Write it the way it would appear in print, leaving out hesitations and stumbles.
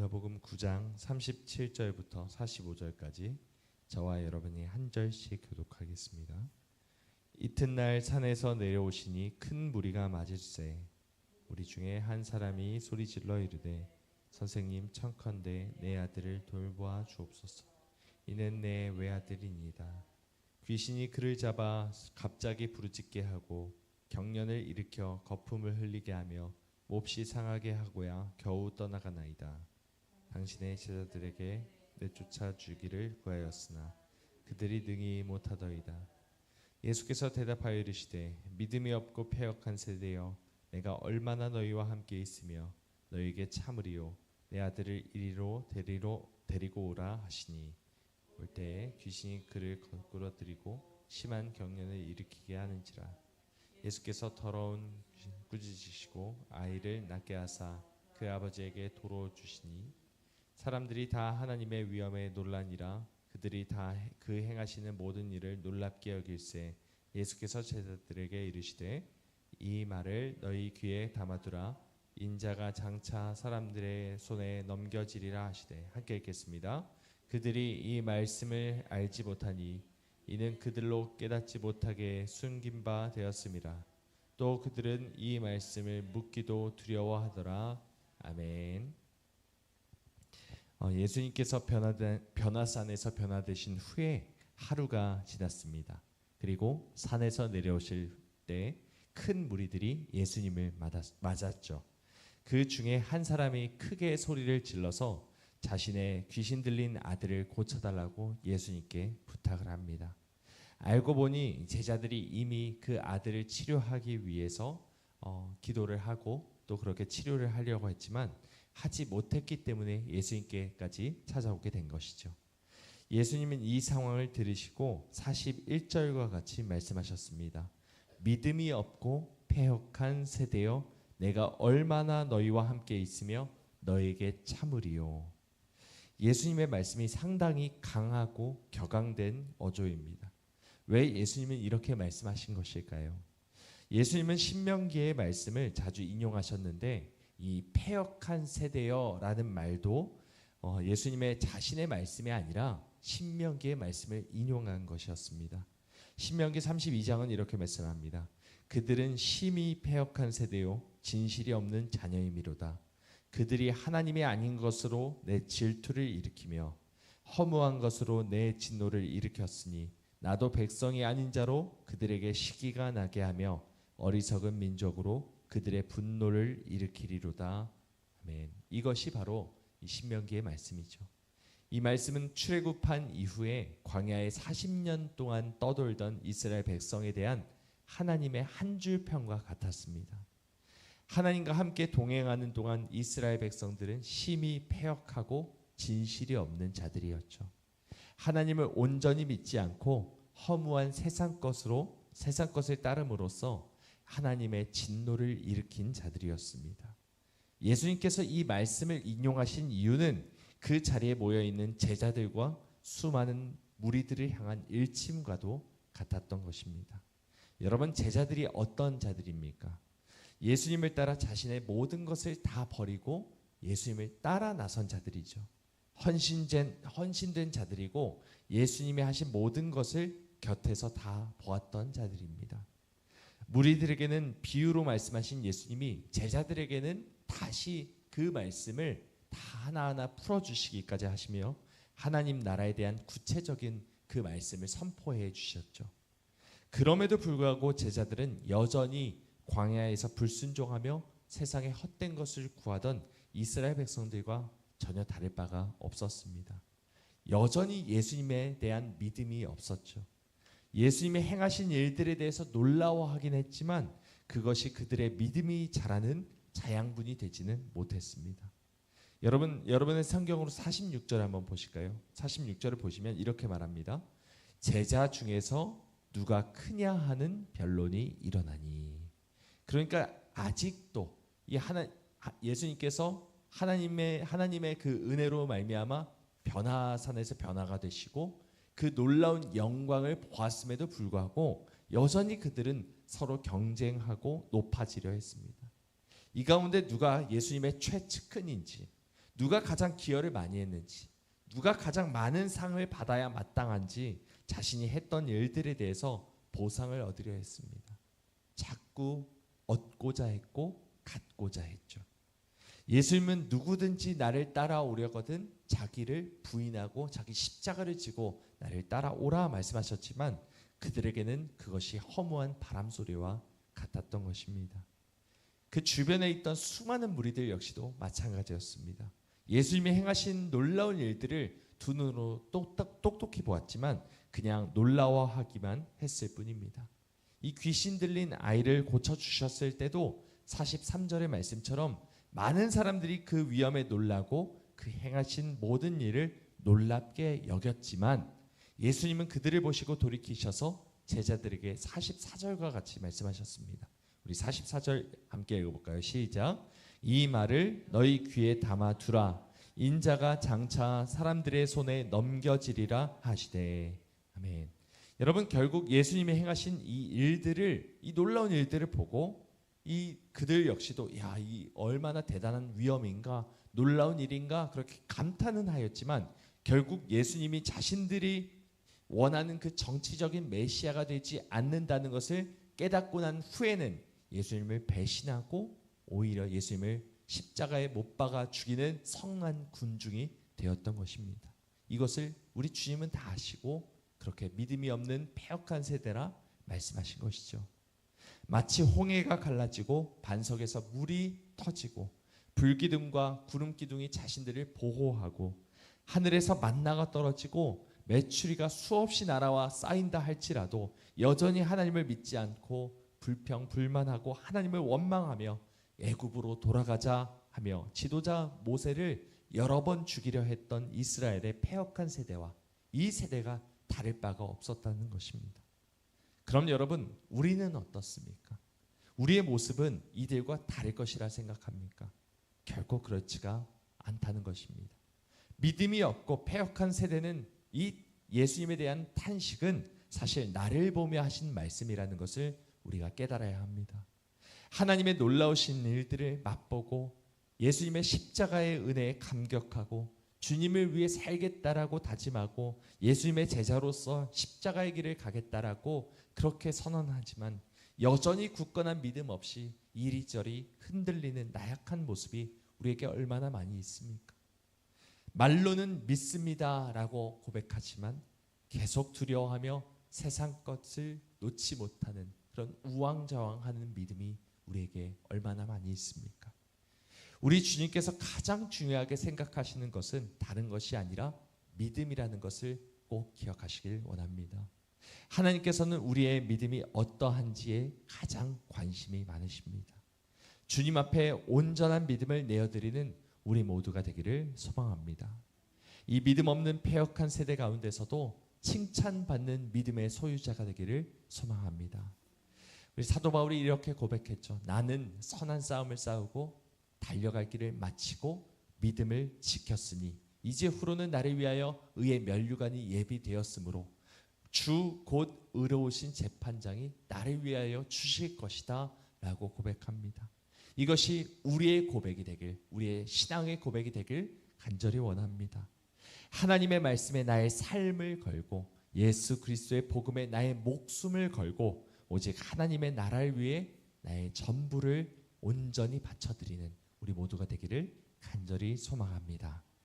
누가복음 9장 37절부터 45절까지 저와 여러분이 한 절씩 교독하겠습니다. 이튿날 산에서 내려오시니 큰 무리가 맞을세. 우리 중에 한 사람이 소리질러 이르되 선생님 청컨대 내 아들을 돌보아 주옵소서. 이는 내 외아들이니이다. 귀신이 그를 잡아 갑자기 부르짖게 하고 경련을 일으켜 거품을 흘리게 하며 몹시 상하게 하고야 겨우 떠나가나이다. 당신의 제자들에게 내쫓아 주기를 구하였으나 그들이 능히 못하더이다. 예수께서 대답하여 이르시되 믿음이 없고 패역한 세대여, 내가 얼마나 너희와 함께 있으며 너희에게 참으리요. 내 아들을 이리로 데리고 오라 하시니 올 때에 귀신이 그를 거꾸로 들이고 심한 경련을 일으키게 하는지라. 예수께서 더러운 귀신 꾸짖으시고 아이를 낳게 하사 그 아버지에게 도로 주시니 사람들이 다 하나님의 위엄에 놀라니라. 그들이 다 그 행하시는 모든 일을 놀랍게 여길세 예수께서 제자들에게 이르시되 이 말을 너희 귀에 담아두라. 인자가 장차 사람들의 손에 넘겨지리라 하시되. 함께 읽겠습니다. 그들이 이 말씀을 알지 못하니 이는 그들로 깨닫지 못하게 숨긴 바 되었음이라. 또 그들은 이 말씀을 묻기도 두려워하더라. 아멘. 예수님께서 변화산에서 변화되신 후에 하루가 지났습니다. 그리고 산에서 내려오실 때 큰 무리들이 예수님을 맞았죠. 그 중에 한 사람이 크게 소리를 질러서 자신의 귀신 들린 아들을 고쳐달라고 예수님께 부탁을 합니다. 알고 보니 제자들이 이미 그 아들을 치료하기 위해서 기도를 하고 또 그렇게 치료를 하려고 했지만 하지 못했기 때문에 예수님께까지 찾아오게 된 것이죠. 예수님은 이 상황을 들으시고 41절과 같이 말씀하셨습니다. 믿음이 없고 패역한 세대여, 내가 얼마나 너희와 함께 있으며 너에게 참으리요. 예수님의 말씀이 상당히 강하고 격앙된 어조입니다. 왜 예수님은 이렇게 말씀하신 것일까요? 예수님은 신명기의 말씀을 자주 인용하셨는데 이 패역한 세대여라는 말도 예수님의 자신의 말씀이 아니라 신명기의 말씀을 인용한 것이었습니다. 신명기 32장은 이렇게 말씀합니다. 그들은 심히 패역한 세대요 진실이 없는 자녀이미로다. 그들이 하나님이 아닌 것으로 내 질투를 일으키며 허무한 것으로 내 진노를 일으켰으니 나도 백성이 아닌 자로 그들에게 시기가 나게 하며 어리석은 민족으로 그들의 분노를 일으키리로다. 아멘. 이것이 바로 이 신명기의 말씀이죠. 이 말씀은 출애굽한 이후에 광야에 40년 동안 떠돌던 이스라엘 백성에 대한 하나님의 한 줄 평과 같았습니다. 하나님과 함께 동행하는 동안 이스라엘 백성들은 심히 패역하고 진실이 없는 자들이었죠. 하나님을 온전히 믿지 않고 허무한 세상 것을 따름으로써 하나님의 진노를 일으킨 자들이었습니다. 예수님께서 이 말씀을 인용하신 이유는 그 자리에 모여있는 제자들과 수많은 무리들을 향한 일침과도 같았던 것입니다. 여러분, 제자들이 어떤 자들입니까? 예수님을 따라 자신의 모든 것을 다 버리고 예수님을 따라 나선 자들이죠. 헌신된 자들이고 예수님이 하신 모든 것을 곁에서 다 보았던 자들입니다. 무리들에게는 비유로 말씀하신 예수님이 제자들에게는 다시 그 말씀을 다 하나하나 풀어주시기까지 하시며 하나님 나라에 대한 구체적인 그 말씀을 선포해 주셨죠. 그럼에도 불구하고 제자들은 여전히 광야에서 불순종하며 세상의 헛된 것을 구하던 이스라엘 백성들과 전혀 다를 바가 없었습니다. 여전히 예수님에 대한 믿음이 없었죠. 예수님의 행하신 일들에 대해서 놀라워하긴 했지만 그것이 그들의 믿음이 자라는 자양분이 되지는 못했습니다. 여러분의 성경으로 46절 한번 보실까요? 46절을 보시면 이렇게 말합니다. 제자 중에서 누가 크냐 하는 변론이 일어나니. 그러니까 아직도 예수님께서 하나님의 그 은혜로 말미암아 변화산에서 변화가 되시고 그 놀라운 영광을 보았음에도 불구하고 여전히 그들은 서로 경쟁하고 높아지려 했습니다. 이 가운데 누가 예수님의 최측근인지, 누가 가장 기여를 많이 했는지, 누가 가장 많은 상을 받아야 마땅한지 자신이 했던 일들에 대해서 보상을 얻으려 했습니다. 자꾸 얻고자 했고 갖고자 했죠. 예수님은 누구든지 나를 따라오려거든 자기를 부인하고 자기 십자가를 지고 나를 따라오라 말씀하셨지만 그들에게는 그것이 허무한 바람소리와 같았던 것입니다. 그 주변에 있던 수많은 무리들 역시도 마찬가지였습니다. 예수님이 행하신 놀라운 일들을 두 눈으로 똑똑히 보았지만 그냥 놀라워하기만 했을 뿐입니다. 이 귀신 들린 아이를 고쳐주셨을 때도 43절의 말씀처럼 많은 사람들이 그 위엄에 놀라고 그 행하신 모든 일을 놀랍게 여겼지만 예수님은 그들을 보시고 돌이키셔서 제자들에게 44절과 같이 말씀하셨습니다. 우리 44절 함께 읽어볼까요? 시작. 이 말을 너희 귀에 담아두라. 인자가 장차 사람들의 손에 넘겨지리라 하시되. 아멘. 여러분, 결국 예수님이 행하신 이 놀라운 일들을 보고 그들 역시도 이 얼마나 대단한 위엄인가, 놀라운 일인가 그렇게 감탄은 하였지만 결국 예수님이 자신들이 원하는 그 정치적인 메시아가 되지 않는다는 것을 깨닫고 난 후에는 예수님을 배신하고 오히려 예수님을 십자가에 못 박아 죽이는 성한 군중이 되었던 것입니다. 이것을 우리 주님은 다 아시고 그렇게 믿음이 없는 패역한 세대라 말씀하신 것이죠. 마치 홍해가 갈라지고 반석에서 물이 터지고 불기둥과 구름기둥이 자신들을 보호하고 하늘에서 만나가 떨어지고 메추리가 수없이 날아와 쌓인다 할지라도 여전히 하나님을 믿지 않고 불평불만하고 하나님을 원망하며 애굽으로 돌아가자 하며 지도자 모세를 여러 번 죽이려 했던 이스라엘의 패역한 세대와 이 세대가 다를 바가 없었다는 것입니다. 그럼 여러분, 우리는 어떻습니까? 우리의 모습은 이들과 다를 것이라 생각합니까? 결코 그렇지가 않다는 것입니다. 믿음이 없고 패역한 세대는 이 예수님에 대한 탄식은 사실 나를 보며 하신 말씀이라는 것을 우리가 깨달아야 합니다. 하나님의 놀라우신 일들을 맛보고 예수님의 십자가의 은혜에 감격하고 주님을 위해 살겠다라고 다짐하고 예수님의 제자로서 십자가의 길을 가겠다라고 그렇게 선언하지만 여전히 굳건한 믿음 없이 이리저리 흔들리는 나약한 모습이 우리에게 얼마나 많이 있습니까? 말로는 믿습니다라고 고백하지만 계속 두려워하며 세상 것을 놓지 못하는 그런 우왕좌왕하는 믿음이 우리에게 얼마나 많이 있습니까? 우리 주님께서 가장 중요하게 생각하시는 것은 다른 것이 아니라 믿음이라는 것을 꼭 기억하시길 원합니다. 하나님께서는 우리의 믿음이 어떠한지에 가장 관심이 많으십니다. 주님 앞에 온전한 믿음을 내어드리는 우리 모두가 되기를 소망합니다. 이 믿음 없는 패역한 세대 가운데서도 칭찬받는 믿음의 소유자가 되기를 소망합니다. 우리 사도 바울이 이렇게 고백했죠. 나는 선한 싸움을 싸우고 달려갈 길을 마치고 믿음을 지켰으니 이제 후로는 나를 위하여 의의 면류관이 예비되었으므로 주 곧 의로우신 재판장이 나를 위하여 주실 것이다 라고 고백합니다. 이것이 우리의 고백이 되길, 우리의 신앙의 고백이 되길 간절히 원합니다. 하나님의 말씀에 나의 삶을 걸고 예수 그리스도의 복음에 나의 목숨을 걸고 오직 하나님의 나라를 위해 나의 전부를 온전히 바쳐드리는 우리 모두가 되기를 간절히 소망합니다.